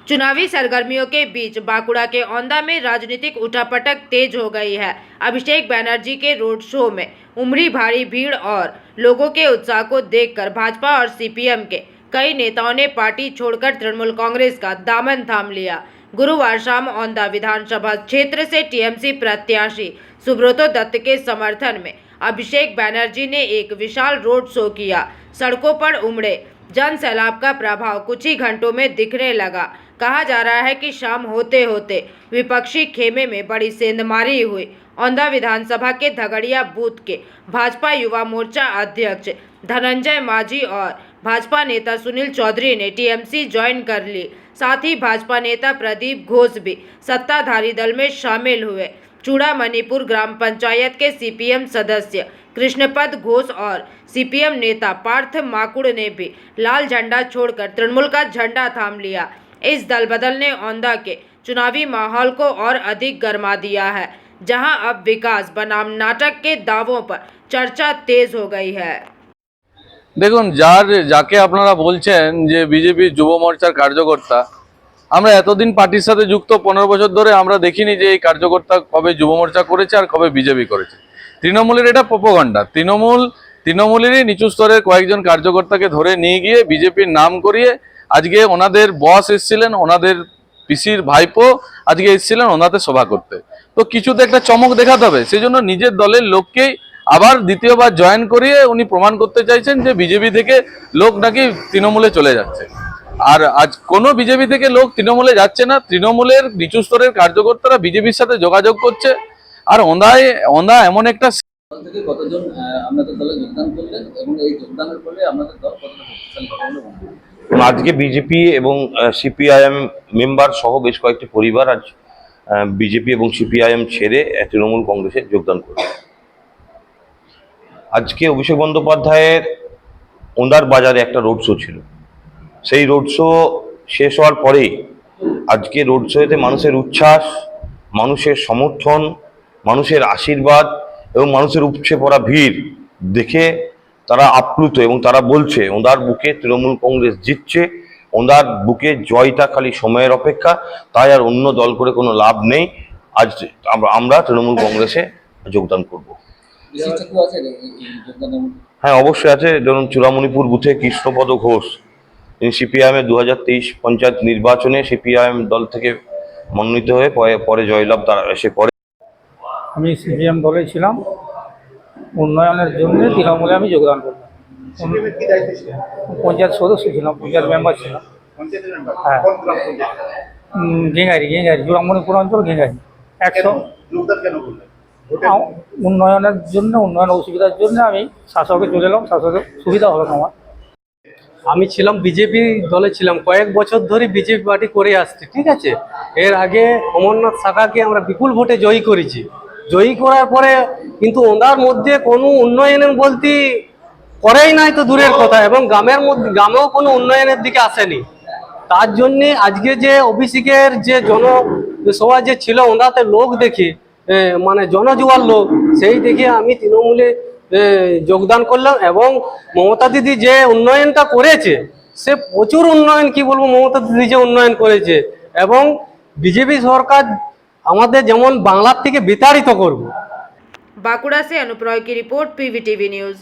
चुनावी सरगर्मियों के बीच बांकुड़ा के औंधा में राजनीतिक उठापटक तेज हो गई है। अभिषेक बनर्जी के रोड शो में उमड़ी भारी भीड़ और लोगों के उत्साह को देखकर भाजपा और सीपीएम के कई नेताओं ने पार्टी छोड़कर तृणमूल कांग्रेस का दामन थाम लिया। गुरुवार शाम औंधा विधानसभा क्षेत्र से टीएमसी प्रत्याशी सुब्रतो दत्त के समर्थन में अभिषेक बनर्जी ने एक विशाल रोड शो किया। सड़कों पर उमड़े जन सैलाब का प्रभाव कुछ ही घंटों में दिखने लगा। कहा जा रहा है कि शाम होते होते विपक्षी खेमे में बड़ी सेंधमारी हुई। औंधा विधानसभा के धगड़िया बूथ के भाजपा युवा मोर्चा अध्यक्ष धनंजय माझी और भाजपा नेता सुनील चौधरी ने टीएमसी ज्वाइन कर ली। साथ ही भाजपा नेता प्रदीप घोष भी सत्ताधारी दल में शामिल हुए। चूड़ामणिपुर ग्राम पंचायत के सीपीएम सदस्य कृष्णपद घोष और सीपीएम नेता पार्थ माकुड़ ने भी लाल झंडा छोड़कर तृणमूल का झंडा थाम लिया। इस दल बदल ने औंधा के चुनावी माहौल को और अधिक गर्मा दिया है, जहां अब विकास बनाम नाटक के दावों पर चर्चा तेज हो गई है। দেখুন যাকে আপনারা বলছেন যে বিজেপি যুব মোর্চার কার্যকর্তা, আমরা এতদিন পার্টির সাথে যুক্ত 15 বছর ধরে আমরা দেখিনি যে এই কার্যকর্তা কবে যুব মোর্চা করেছে আর কবে বিজেপি করেছে। তৃণমূলের এটা প্রোপাগান্ডা। তৃণমূলেরই নিচু স্তরের কয়েকজন কার্যকর্তাকে ধরে নিয়ে গিয়ে বিজেপির নাম করিয়ে আজকে ওনাদের বস এসেছিলেন, ওনাদের পিসির ভাইপো আজকে এসেছিলেন ওনাদের সভা করতে। তো কিছুতে একটা চমক দেখাতে হবে, সেজন্য নিজের দলের লোককেই আবার দ্বিতীয়বার জয়েন করিয়ে উনি প্রমাণ করতে চাইছেন যে বিজেপি থেকে লোক নাকি তৃণমূলে চলে যাচ্ছে। আর আজ কোনো বিজেপি থেকে লোক তৃণমূলে যাচ্ছে না। তৃণমূলের নিচু স্তরের কার্যকর্তারা বিজেপির সাথে যোগাযোগ করছে। আর ওঁদা এমন একটা থেকে কতজন আপনাদের দলে যোগদান করলেন এবং এই যোগদানের ফলে আপনাদের দল কতটা শক্তিশালী হবে বলে মনে করেন? আজকে বিজেপি এবং সিপিআইএম মেম্বার সহ বেশ কয়েকটি পরিবার আজ বিজেপি এবং সিপিআইএম ছেড়ে তৃণমূল কংগ্রেসে যোগদান করবে। আজকে অভিষেক বন্দ্যোপাধ্যায়ের ওন্দার বাজারে একটা রোড শো ছিল। সেই রোড শো শেষ হওয়ার পরেই আজকে রোড শোতে মানুষের উচ্ছ্বাস, মানুষের সমর্থন, মানুষের আশীর্বাদ এবং মানুষের উপচে পড়া ভিড় দেখে তারা আপ্লুত এবং তারা বলছে ওঁদার বুকে তৃণমূল কংগ্রেস জিতছে, ওঁদার বুকে জয়টা খালি সময়ের অপেক্ষা, তাই আর অন্য দল করে কোনো লাভ নেই। আজ আমরা তৃণমূল কংগ্রেসে যোগদান করব। হ্যাঁ, অবশ্যই আছে। যেমন চূড়ামণিপুর বুথে কৃষ্ণপদ ঘোষ, তিনি সিপিআইএমের 2023 পঞ্চায়েত নির্বাচনে সিপিআইএম দল থেকে মনোনীত হয়ে পরে জয়লাভ তারা এসে করে। আমি সিপিএম দলে ছিলাম, উন্নয়নের জন্য তৃণমূলে আমি যোগদান করলাম। পঞ্চায়েত সদস্য ছিলাম, পঞ্চায়েত মেম্বার ছিলাম। হ্যাঁ, গেঙ্গারি চূড়ামণিপুর অঞ্চল গেঙ্গারি 100। উন্নয়নের জন্য, উন্নয়ন অসুবিধার জন্য আমি শাসকে চলে এলাম। শাসকের সুবিধা হলো আমার। আমি ছিলাম বিজেপি দলে ছিলাম, কয়েক বছর ধরে বিজেপি পার্টি করে আসছি, ঠিক আছে। এর আগে অমরনাথ শাখাকে আমরা বিপুল ভোটে জয়ী করেছি। জয়ী করার পরে কিন্তু ওনার মধ্যে কোনো উন্নয়নের বলতে করেই নাই তো দূরের কথা, এবং গ্রামেও কোনো উন্নয়নের দিকে আসেনি। তার জন্যে আজকে যে অভিষেকের যে জনসভা যে ছিল ওনাতে লোক দেখে, মানে জনজুয়ার লোক, সেই দেখে আমি তৃণমূলে যোগদান করলাম। এবং মমতা দিদি যে উন্নয়নটা করেছে, সে প্রচুর উন্নয়ন, কি বলবো, মমতা দিদি যে উন্নয়ন করেছে, এবং বিজেপি সরকার আমাদের যেমন বাংলার থেকে বিতাড়িত করবে। बांकुड़ा से अनुप रॉय की रिपोर्ट, पीवीटीवी न्यूज।